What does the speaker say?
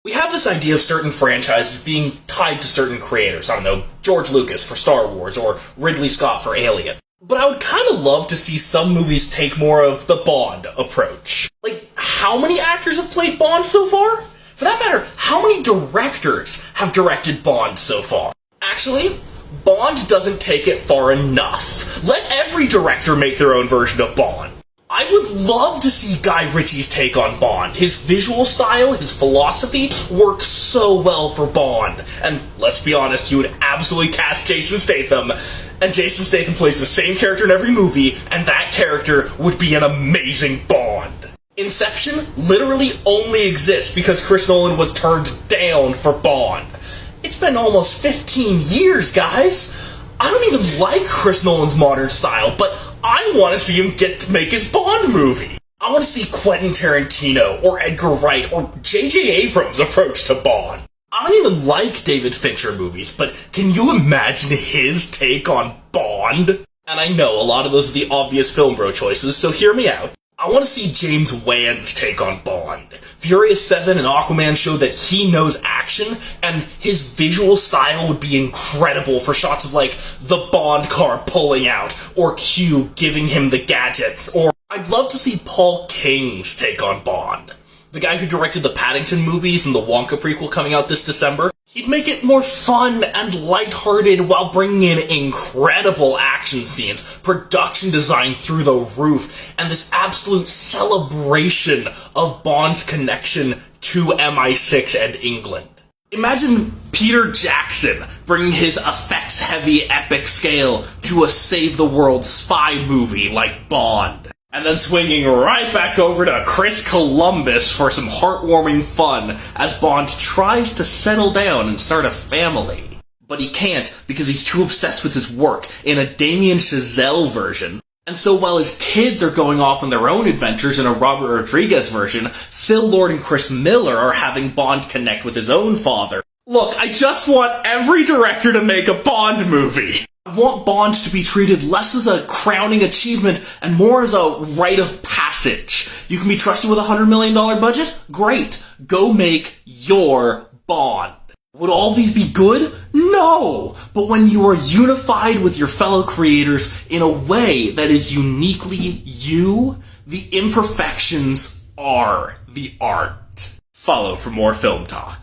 We have this idea of certain franchises being tied to certain creators. I don't know, George Lucas for Star Wars, or Ridley Scott for Alien. But I would kind of love to see some movies take more of the Bond approach. Like, how many actors have played Bond so far? For that matter, how many directors have directed Bond so far? Actually, Bond doesn't take it far enough. Let every director make their own version of Bond. I would love to see Guy Ritchie's take on Bond. His visual style, his philosophy, works so well for Bond. And let's be honest, you would absolutely cast Jason Statham. And Jason Statham plays the same character in every movie, and that character would be an amazing Bond. Inception literally only exists because Chris Nolan was turned down for Bond. It's been almost 15 years, guys. I don't even like Chris Nolan's modern style, but I want to see him get to make his Bond movie. I want to see Quentin Tarantino, or Edgar Wright, or J.J. Abrams' approach to Bond. I don't even like David Fincher movies, but can you imagine his take on Bond? And I know a lot of those are the obvious film bro choices, so hear me out. I want to see James Wan's take on Bond. Furious 7 and Aquaman show that he knows action, and his visual style would be incredible for shots of, like, the Bond car pulling out, or Q giving him the gadgets, or I'd love to see Paul King's take on Bond. The guy who directed the Paddington movies and the Wonka prequel coming out this December. He'd make it more fun and lighthearted while bringing in incredible action scenes, production design through the roof, and this absolute celebration of Bond's connection to MI6 and England. Imagine Peter Jackson bringing his effects-heavy epic scale to a save-the-world spy movie like Bond. And then swinging right back over to Chris Columbus for some heartwarming fun as Bond tries to settle down and start a family. But he can't because he's too obsessed with his work in a Damien Chazelle version. And so while his kids are going off on their own adventures in a Robert Rodriguez version, Phil Lord and Chris Miller are having Bond connect with his own father. Look, I just want every director to make a Bond movie. I want Bond to be treated less as a crowning achievement and more as a rite of passage. You can be trusted with a $100 million budget? Great. Go make your Bond. Would all of these be good? No! But when you are unified with your fellow creators in a way that is uniquely you, the imperfections are the art. Follow for more film talk.